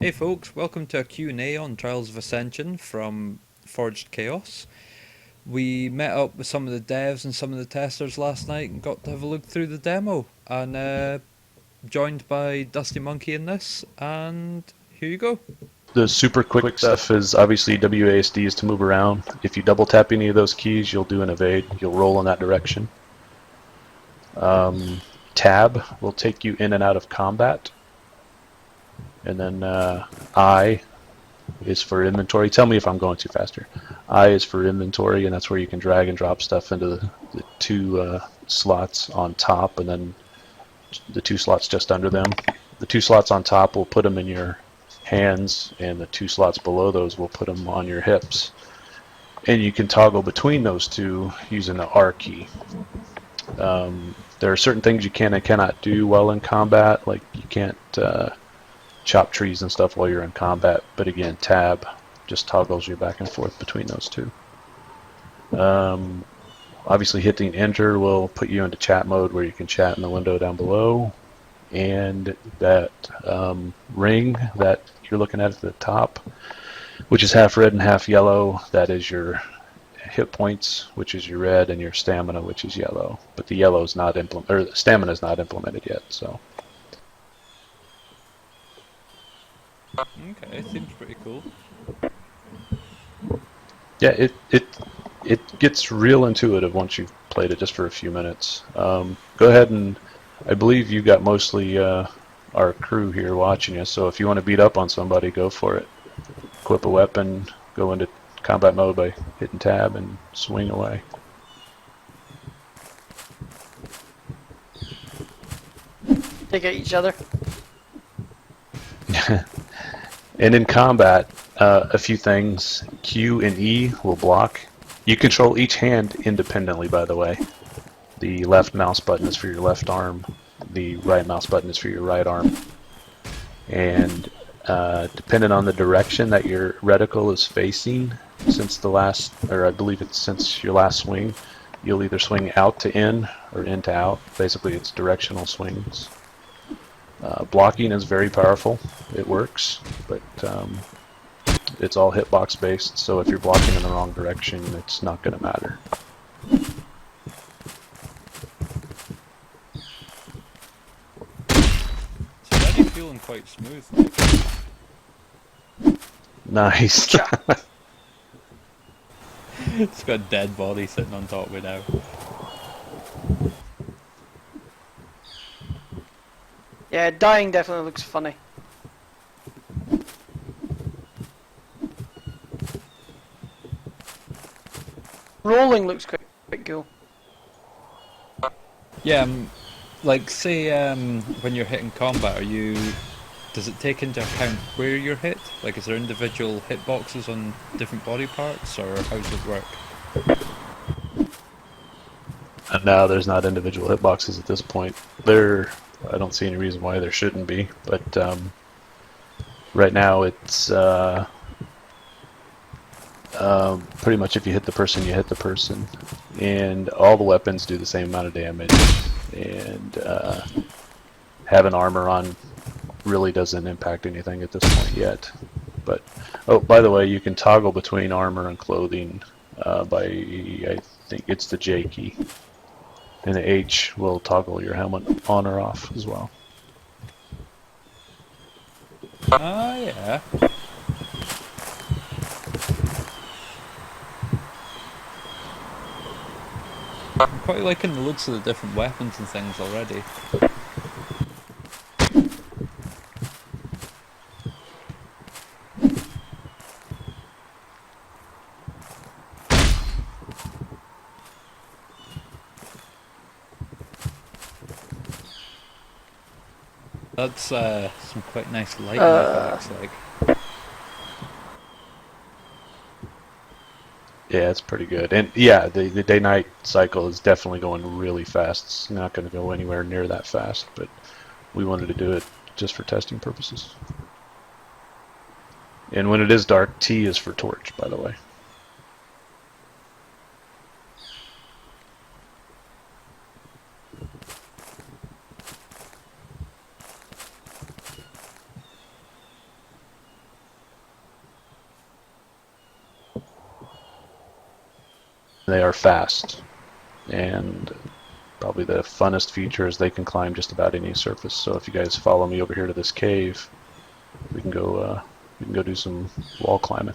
Hey folks, welcome to a Q&A on Trials of Ascension from Forged Chaos. We met up with some of the devs and some of the testers last night and got to have a look through the demo, and joined by Dusty Monkey in this, and here you go. The super quick stuff is obviously WASD is to move around. If you double tap any of those keys, you'll do an evade. You'll roll in that direction. Tab will take you in and out of combat. And then I is for inventory. Tell me if I'm going too faster. I is for inventory, and that's where you can drag and drop stuff into the two slots on top, and then the two slots just under them. The two slots on top will put them in your hands, and the two slots below those will put them on your hips. And you can toggle between those two using the R key. There are certain things you can and cannot do while in combat, like you can't chop trees and stuff while you're in combat, but again, tab just toggles you back and forth between those two. Obviously hitting enter will put you into chat mode where you can chat in the window down below, and that ring that you're looking at the top, which is half red and half yellow, that is your hit points, which is your red, and your stamina, which is yellow. But the yellow is not implemented, or stamina is not implemented yet. So. Okay, seems pretty cool. Yeah, it gets real intuitive once you've played it just for a few minutes. Go ahead, and I believe you got mostly our crew here watching you, so if you want to beat up on somebody, go for it. Equip a weapon, go into combat mode by hitting tab, and swing away. Take out each other. And in combat, a few things. Q and E will block. You control each hand independently, by the way. The left mouse button is for your left arm. The right mouse button is for your right arm. And depending on the direction that your reticle is facing, since the last, or I believe it's since your last swing, you'll either swing out to in or in to out. Basically, it's directional swings. Blocking is very powerful. It works, but it's all hitbox based, so if you're blocking in the wrong direction, it's not going to matter. It's already feeling quite smooth. Nice. It's got a dead body sitting on top of it now. Yeah, dying definitely looks funny. Rolling looks quite cool. Yeah, like say when you're hitting combat, does it take into account where you're hit? Like, is there individual hitboxes on different body parts, or how does it work? And now there's not individual hitboxes at this point. I don't see any reason why there shouldn't be, but right now it's pretty much if you hit the person, you hit the person. And all the weapons do the same amount of damage. And having armor on really doesn't impact anything at this point yet. But, oh, by the way, you can toggle between armor and clothing by, I think it's the J key. And the H will toggle your helmet on or off as well. Ah, yeah. I'm quite liking the looks of the different weapons and things already. That's some quite nice lighting, it looks like. Yeah, it's pretty good. And yeah, the day-night cycle is definitely going really fast. It's not going to go anywhere near that fast, but we wanted to do it just for testing purposes. And when it is dark, T is for torch, by the way. They are fast, and probably the funnest feature is they can climb just about any surface. So if you guys follow me over here to this cave, we can go do some wall climbing.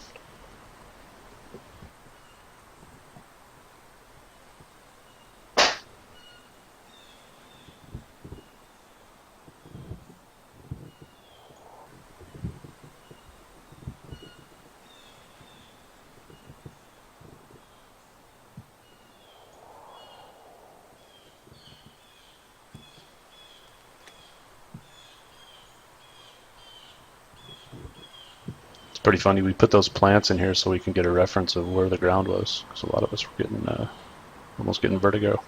Pretty funny. We put those plants in here so we can get a reference of where the ground was, because a lot of us were getting almost getting vertigo.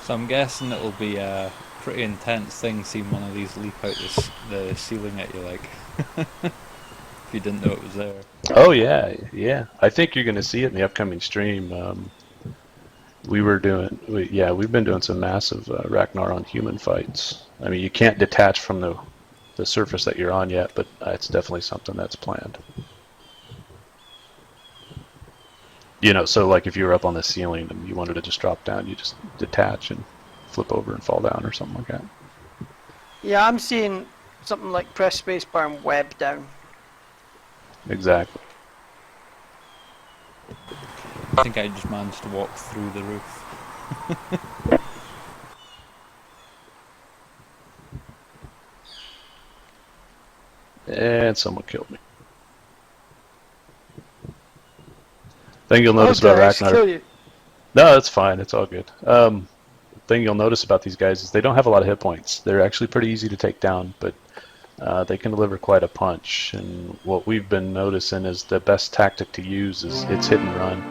So I'm guessing it'll be a pretty intense thing seeing one of these leap out the ceiling at you, like, if you didn't know it was there. Oh yeah, yeah. I think you're going to see it in the upcoming stream. We've been doing some massive Ragnar on human fights. I mean, you can't detach from the surface that you're on yet, but it's definitely something that's planned. You know, so like if you were up on the ceiling and you wanted to just drop down, you just detach and flip over and fall down or something like that. Yeah, I'm seeing something like press spacebar and web down. Exactly. I think I just managed to walk through the roof. And someone killed me. Thing you'll notice about Ragnar. Kill you. No, that's fine. It's all good. Thing you'll notice about these guys is they don't have a lot of hit points. They're actually pretty easy to take down, but they can deliver quite a punch. And what we've been noticing is the best tactic to use is it's hit and run,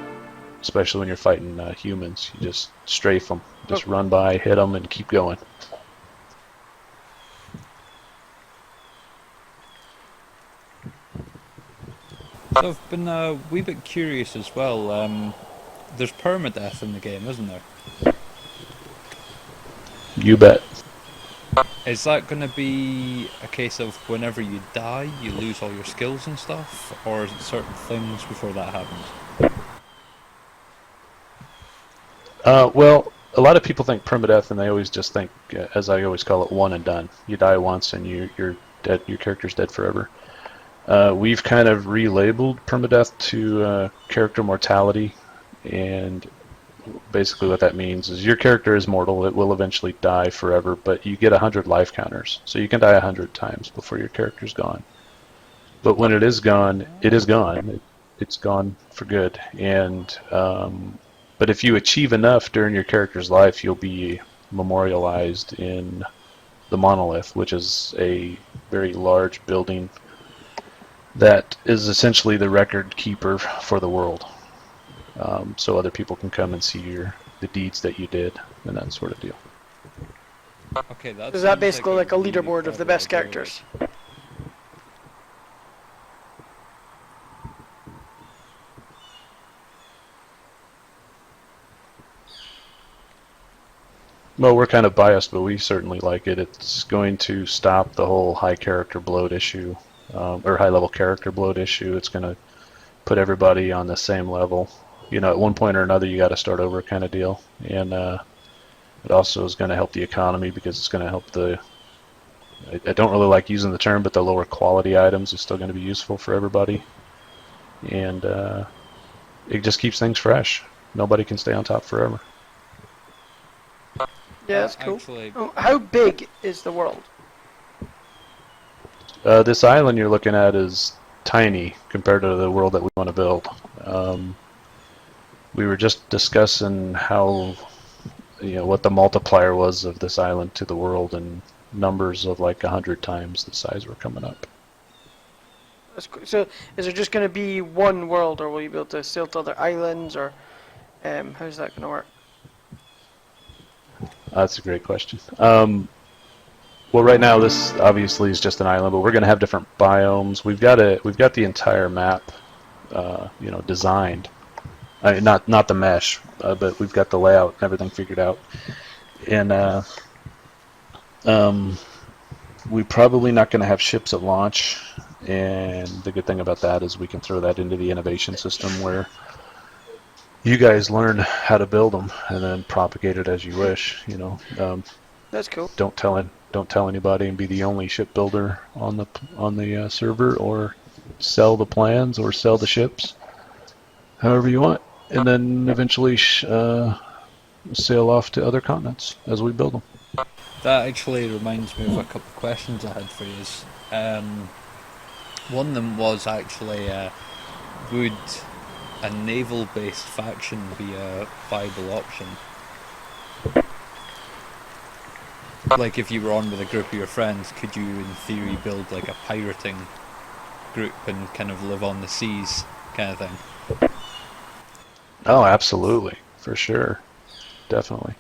especially when you're fighting humans. You just strafe them, just run by, hit them, and keep going. So I've been a wee bit curious as well. There's permadeath in the game, isn't there? You bet. Is that going to be a case of whenever you die, you lose all your skills and stuff? Or is it certain things before that happens? Well, a lot of people think permadeath, and they always just think, as I always call it, one and done. You die once, and you're dead. Your character's dead forever. We've kind of relabeled permadeath to character mortality, and basically what that means is your character is mortal. It will eventually die forever, but you get 100 life counters, so you can die 100 times before your character's gone. But when it is gone, it is gone. It's gone for good. And but if you achieve enough during your character's life, you'll be memorialized in the monolith, which is a very large building that is essentially the record keeper for the world. So other people can come and see the deeds that you did and that sort of deal. Okay, Is that basically like a leaderboard of the best characters? Well, we're kind of biased, but we certainly like it. It's going to stop the whole high character bloat issue, or high level character bloat issue. It's going to put everybody on the same level. You know, at one point or another, you got to start over kind of deal. And it also is going to help the economy because it's going to help I don't really like using the term, but the lower quality items is still going to be useful for everybody. And it just keeps things fresh. Nobody can stay on top forever. Yeah, that's cool. Actually, How big is the world? This island you're looking at is tiny compared to the world that we want to build. We were just discussing how, what the multiplier was of this island to the world, and numbers of like 100 times the size were coming up. That's cool. So, is there just going to be one world, or will you be able to sail to other islands, or how's that going to work? That's a great question. Well, right now this obviously is just an island, but we're going to have different biomes. We've got the entire map, designed. Not the mesh, but we've got the layout and everything figured out. And we're probably not going to have ships at launch. And the good thing about that is we can throw that into the innovation system where you guys learn how to build them and then propagate it as you wish. That's cool. Don't tell anybody and be the only shipbuilder on the server, or sell the plans or sell the ships, however you want, and then eventually sail off to other continents as we build them. That actually reminds me of a couple of questions I had for you. One of them was actually, would a naval-based faction be a viable option? Like if you were on with a group of your friends, could you in theory build like a pirating group and kind of live on the seas kind of thing? Oh, absolutely, for sure, definitely.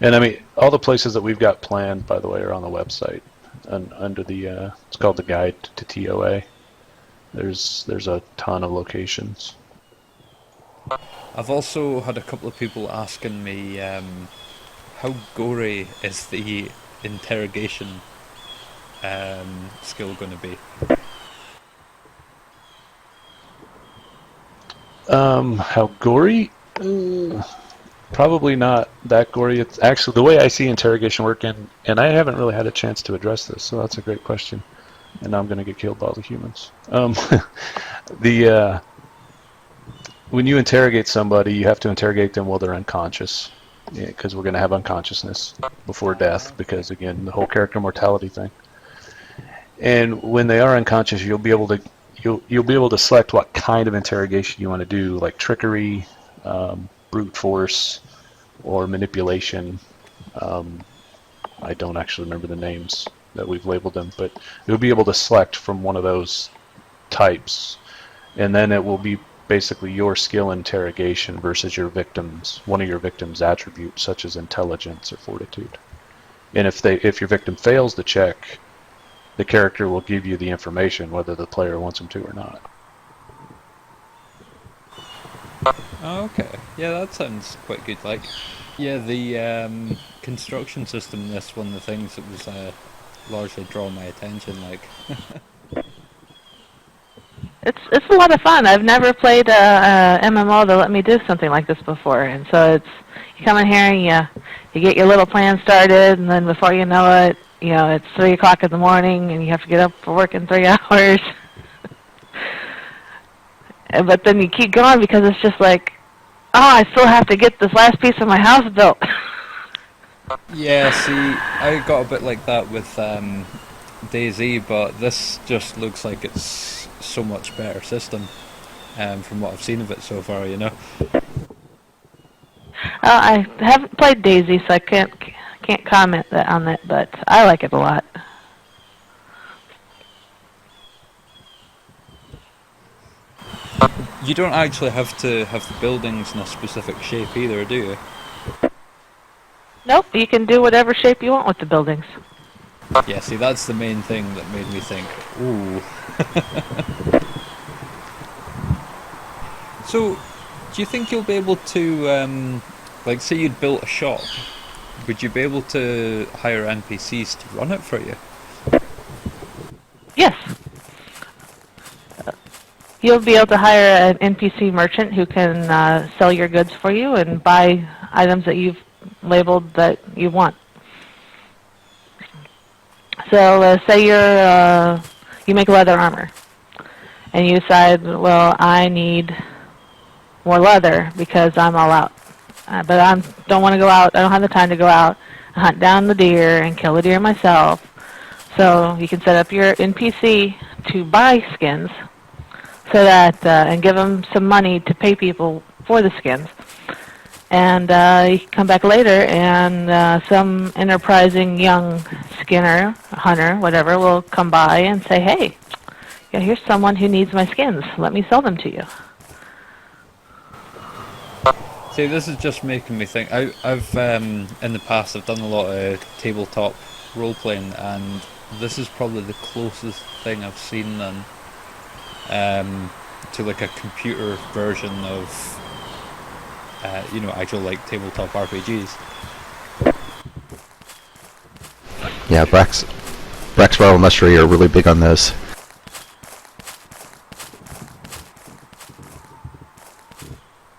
And I mean, all the places that we've got planned, by the way, are on the website, and under the it's called the Guide to TOA. There's a ton of locations. I've also had a couple of people asking me how gory is the interrogation skill going to be? How gory? Probably not that gory. It's actually the way I see interrogation working, and I haven't really had a chance to address this, so that's a great question. And now I'm going to get killed by all the humans. When you interrogate somebody, you have to interrogate them while they're unconscious, because we're going to have unconsciousness before death, because again, the whole character mortality thing. And when they are unconscious, you'll be able to select what kind of interrogation you want to do, like trickery, brute force, or manipulation. I don't actually remember the names that we've labeled them, but you'll be able to select from one of those types, and then it will be basically your skill interrogation versus one of your victim's attributes, such as intelligence or fortitude. And if your victim fails the check, the character will give you the information whether the player wants him to or not. Oh, okay. Yeah, that sounds quite good. Like, yeah, the construction system. This one of the things that was largely drawing my attention. Like, It's a lot of fun. I've never played a MMO that let me do something like this before, and so you come in here and you get your little plan started, and then before you know it, it's 3 o'clock in the morning, and you have to get up for work in 3 hours. But then you keep going because it's just like, oh, I still have to get this last piece of my house built. yeah, see, I got a bit like that with DayZ, but this just looks like it's so much better system from what I've seen of it so far. I haven't played Daisy, so I can't comment on that, but I like it a lot. You don't actually have to have the buildings in a specific shape either, do you? Nope, you can do whatever shape you want with the buildings. Yeah, see, that's the main thing that made me think, ooh. So, do you think you'll be able to, like, say you'd built a shop, would you be able to hire NPCs to run it for you? Yes. You'll be able to hire an NPC merchant who can sell your goods for you and buy items that you've labeled that you want. So say you make leather armor, and you decide, well, I need more leather because I'm all out. But I don't want to go out. I don't have the time to go out and hunt down the deer and kill the deer myself. So you can set up your NPC to buy skins, so that and give them some money to pay people for the skins. And you can come back later, and some enterprising young skinner, hunter, whatever, will come by and say, "Hey, here's someone who needs my skins. Let me sell them to you." See, this is just making me think. I've in the past I've done a lot of tabletop role playing, and this is probably the closest thing I've seen than to like a computer version of actual like tabletop RPGs. Yeah, Brax Bravo Mushery are really big on those.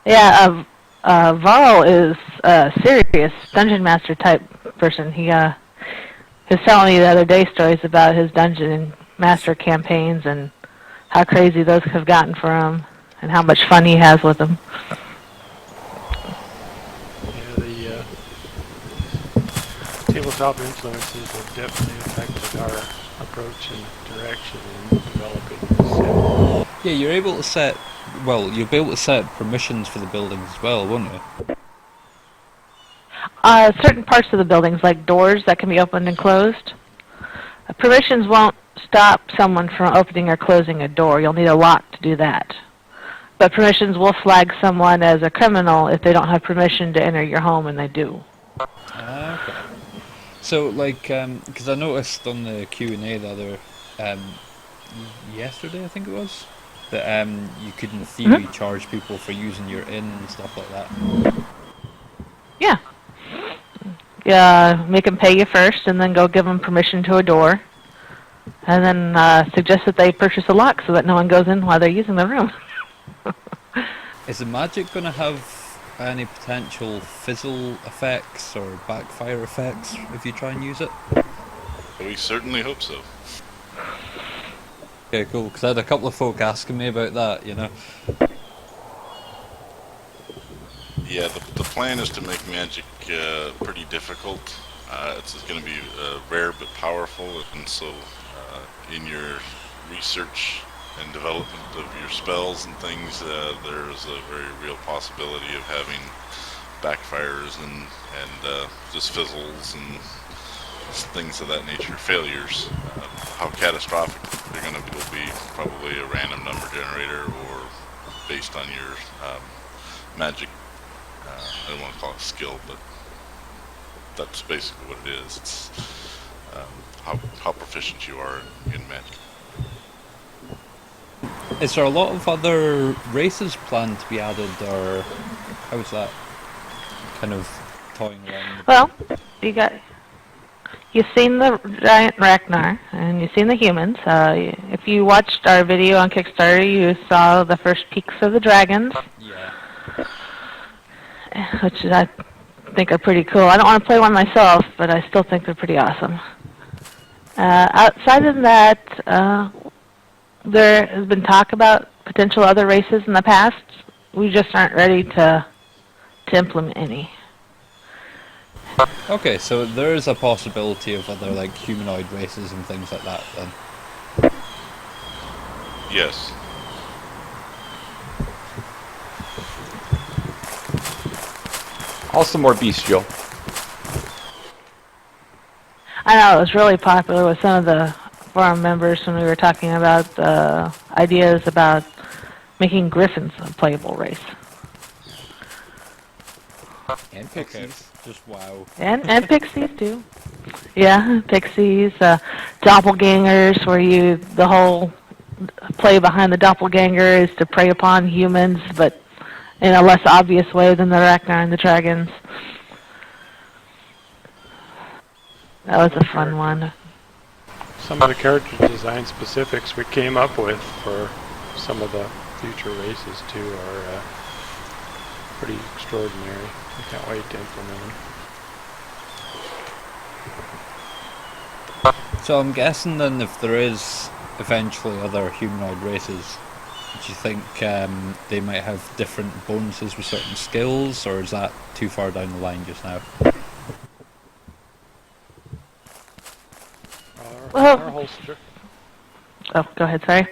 Yeah, Varl is a serious dungeon master type person. He was telling me the other day stories about his dungeon master campaigns and how crazy those have gotten for him and how much fun he has with them. Yeah, the tabletop influences have definitely affected our approach and direction in developing this. Yeah, you're able to set. Well, you'll be able to set permissions for the buildings as well, won't you? Certain parts of the buildings, like doors that can be opened and closed, permissions won't stop someone from opening or closing a door. You'll need a lock to do that. But permissions will flag someone as a criminal if they don't have permission to enter your home, and they do. Okay. So, like, because I noticed on the Q&A the other, yesterday I think it was, that you could in theory charge people for using your inn and stuff like that. Yeah. Yeah, make them pay you first, and then go give them permission to a door. And then suggest that they purchase a lock so that no one goes in while they're using the room. Is the magic going to have any potential fizzle effects or backfire effects if you try and use it? We certainly hope so. Okay, cool, because I had a couple of folk asking me about that, you know. Yeah, the plan is to make magic pretty difficult. It's going to be rare but powerful, and so in your research and development of your spells and things, there's a very real possibility of having backfires and just fizzles and things of that nature, failures. How catastrophic they're going to be will be probably a random number generator or based on your magic. I don't want to call it skill, but that's basically what it is. It's how proficient you are in magic. Is there a lot of other races planned to be added, or how's that kind of toying around? Well, you've seen the giant Ragnar, and you've seen the humans. If you watched our video on Kickstarter, you saw the first peaks of the dragons. Yeah. Which I think are pretty cool. I don't want to play one myself, but I still think they're pretty awesome. Outside of that, there has been talk about potential other races in the past. We just aren't ready to implement any. Okay, so there is a possibility of other like humanoid races and things like that then. Yes. Also more bestial. I know, it was really popular with some of the forum members when we were talking about the ideas about making griffins a playable race. And pixies. Just wow. And pixies too. Yeah, pixies, doppelgangers, where the whole play behind the doppelganger is to prey upon humans, but in a less obvious way than the Ragnar and the dragons. That was a fun one. Some of the character design specifics we came up with for some of the future races too are pretty extraordinary. I can't wait to implement them. So I'm guessing then if there is eventually other humanoid races, do you think they might have different bonuses with certain skills, or is that too far down the line just now? Our whole Oh, go ahead, sorry.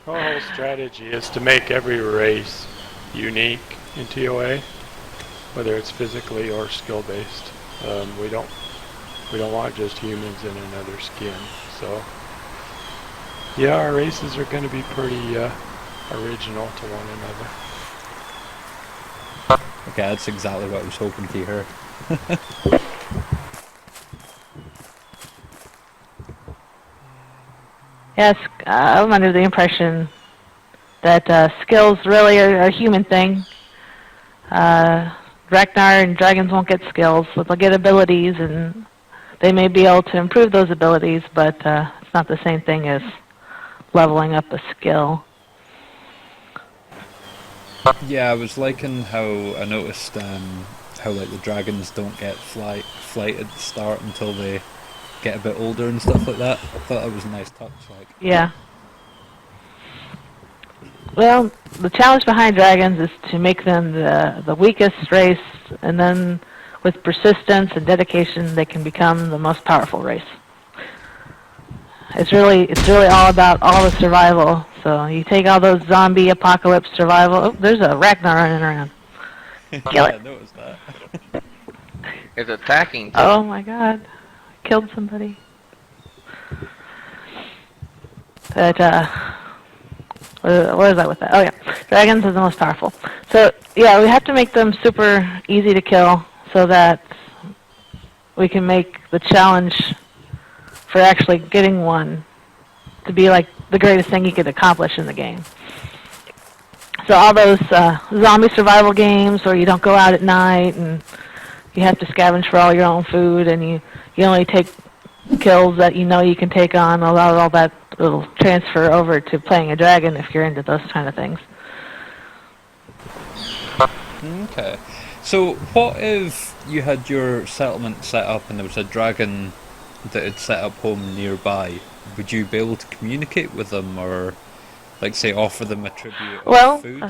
our whole strategy is to make every race unique in TOA, whether it's physically or skill based. We don't want just humans in another skin. So yeah, our races are going to be pretty original to one another. Okay, that's exactly what I was hoping to hear. Yes, I'm under the impression that skills really are a human thing. Ragnar and dragons won't get skills, but they'll get abilities, and they may be able to improve those abilities, but it's not the same thing as leveling up a skill. Yeah, I was liking how I noticed how like the dragons don't get flight at the start until they get a bit older and stuff like that. I thought that was a nice touch. Like, Yeah. Well, the challenge behind dragons is to make them the weakest race, and then with persistence and dedication, they can become the most powerful race. It's really all about all the survival. So you take all those zombie apocalypse survival. Oh, there's a Ragnar running around. Kill yeah, it. I noticed that. It's attacking. Too. Oh my God, killed somebody. But what is that with that? Oh yeah, dragons are the most powerful. So yeah, we have to make them super easy to kill so that we can make the challenge for actually getting one to be like the greatest thing you could accomplish in the game. So all those zombie survival games where you don't go out at night and you have to scavenge for all your own food and you only take kills that you know you can take on, all that will transfer over to playing a dragon if you're into those kind of things. Okay. So what if you had your settlement set up and there was a dragon that had set up home nearby? Would you be able to communicate with them or, like, say, offer them a tribute of Well, food?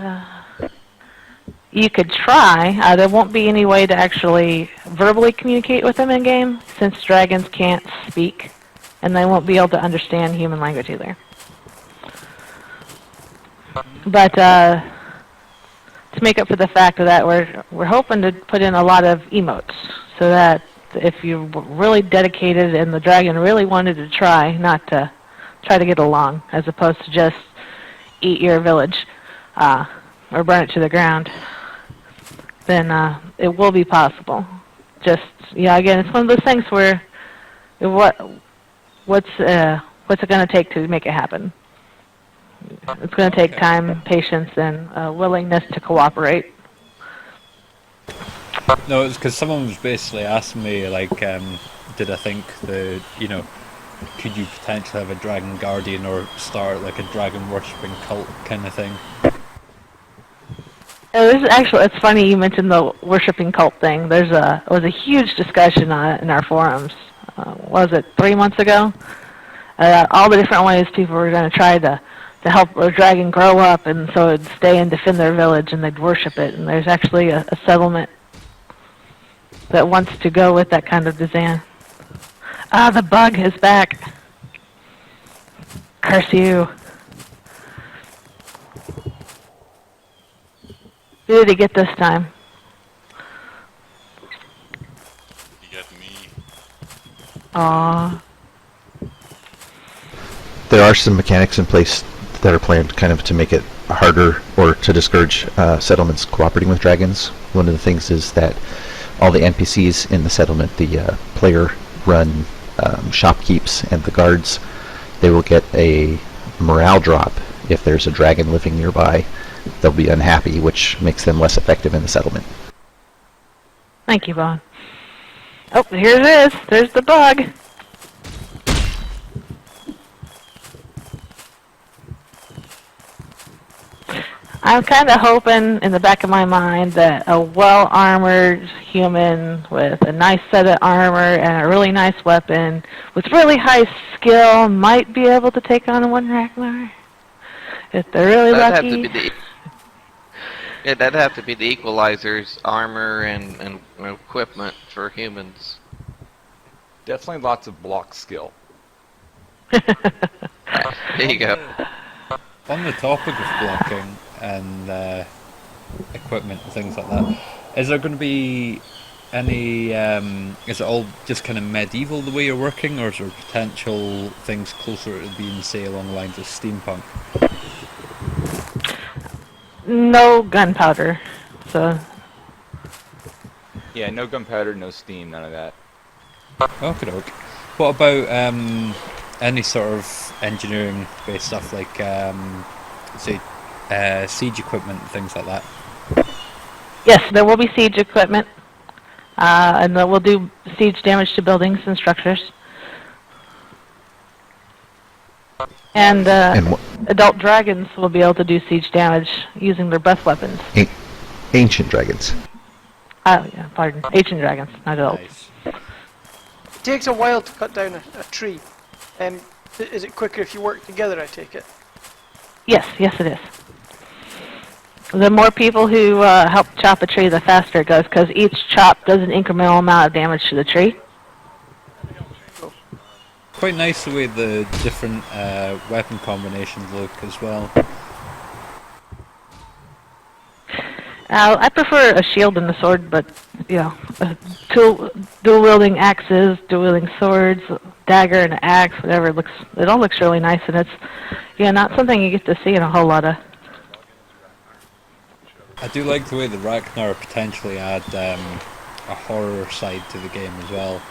you could try. There won't be any way to actually verbally communicate with them in-game, since dragons can't speak, and they won't be able to understand human language either. But to make up for the fact of that, we're hoping to put in a lot of emotes, so that if you were really dedicated and the dragon really wanted to try, not to try to get along, as opposed to just eat your village or burn it to the ground, then it will be possible. Just, yeah, again, it's one of those things where what's it going to take to make it happen? It's going to take time, patience, and willingness to cooperate. No, it's because someone was basically asking me, like, did I think could you potentially have a dragon guardian or start like a dragon worshipping cult kind of thing? It's funny you mentioned the worshipping cult thing. There was a huge discussion on it in our forums. Was it 3 months ago? All the different ways people were going to try to help a dragon grow up, and so it'd stay and defend their village, and they'd worship it. And there's actually a settlement that wants to go with that kind of design. Ah, the bug is back. Curse you. Who did he get this time? You got me. Aww. There are some mechanics in place that are planned kind of to make it harder or to discourage settlements cooperating with dragons. One of the things is that all the NPCs in the settlement, the player-run shopkeeps and the guards, they will get a morale drop if there's a dragon living nearby. They'll be unhappy, which makes them less effective in the settlement. Thank you, Vaughn. Oh, here it is. There's the bug. I'm kind of hoping in the back of my mind that a well-armored human with a nice set of armor and a really nice weapon with really high skill might be able to take on one Ragnar. If they're really lucky. That'd have to be the equalizer's armor and equipment for humans. Definitely lots of block skill. There you go. On the topic of blocking and equipment and things like that, is there going to be any, is it all just kind of medieval the way you're working, or is there potential things closer to being, say, along the lines of steampunk? No gunpowder, so... Yeah, no gunpowder, no steam, none of that. Okay, okay. What about any sort of engineering-based stuff, like, say, siege equipment and things like that? Yes, there will be siege equipment. And we'll do siege damage to buildings and structures. And And adult dragons will be able to do siege damage using their breath weapons. ancient dragons. Oh, yeah, pardon. Ancient dragons, not adults. Nice. It takes a while to cut down a tree. Is it quicker if you work together, I take it? Yes, yes it is. The more people who help chop a tree, the faster it goes, because each chop does an incremental amount of damage to the tree. Quite nice the way the different weapon combinations look as well. I prefer a shield and a sword, but you know, dual wielding axes, dual wielding swords, dagger and an axe, whatever. It all looks really nice, and it's not something you get to see in a whole lot of. I do like the way the Ragnar potentially add a horror side to the game as well.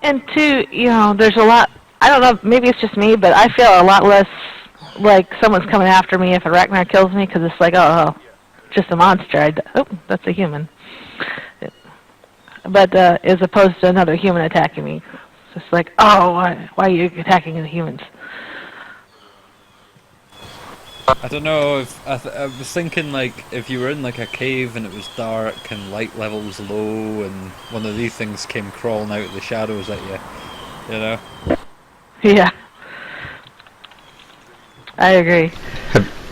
And two, there's a lot. I don't know, maybe it's just me, but I feel a lot less like someone's coming after me if a Ragnar kills me, because it's like, oh, just a monster. Oh, that's a human. But as opposed to another human attacking me, it's just like, oh, why are you attacking the humans? I don't know if I was thinking like if you were in like a cave and it was dark and light level was low and one of these things came crawling out of the shadows at you, Yeah, I agree.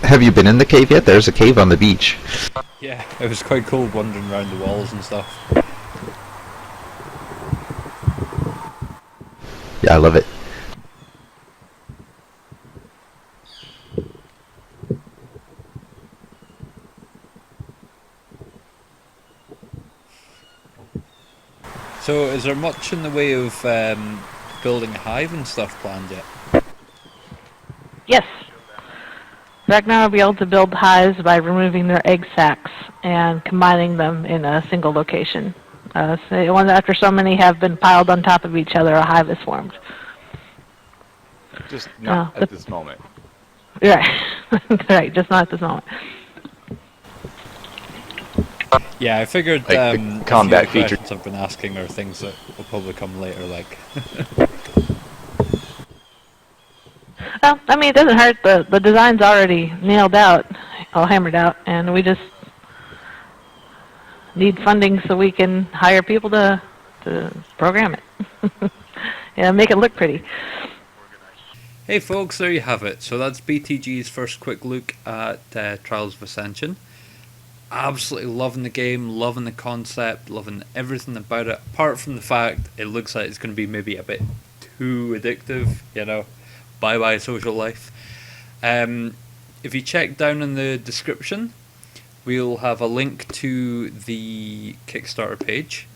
Have you been in the cave yet? There's a cave on the beach. Yeah, it was quite cool wandering around the walls and stuff. Yeah, I love it. So, is there much in the way of building a hive and stuff planned yet? Yes. Ragnar will be able to build hives by removing their egg sacs and combining them in a single location. After so many have been piled on top of each other, a hive is formed. Just not at this moment. Right. Right, just not at this moment. Yeah, I figured Like the a few of combat the feature. questions I've been asking are things that will probably come later, like. Well, I mean, it doesn't hurt. The design's already nailed out, all hammered out, and we just need funding so we can hire people to program it. Make it look pretty. Hey folks, there you have it. So that's BTG's first quick look at Trials of Ascension. Absolutely loving the game, loving the concept, loving everything about it, apart from the fact it looks like it's going to be maybe a bit too addictive, bye bye social life. If you check down in the description, we'll have a link to the Kickstarter page.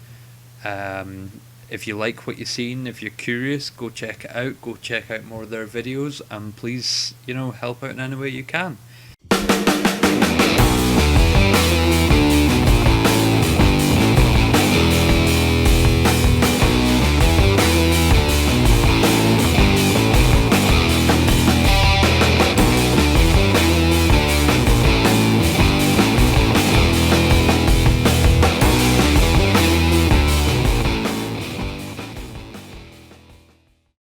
If you like what you've seen, if you're curious, go check it out, go check out more of their videos, and please, help out in any way you can.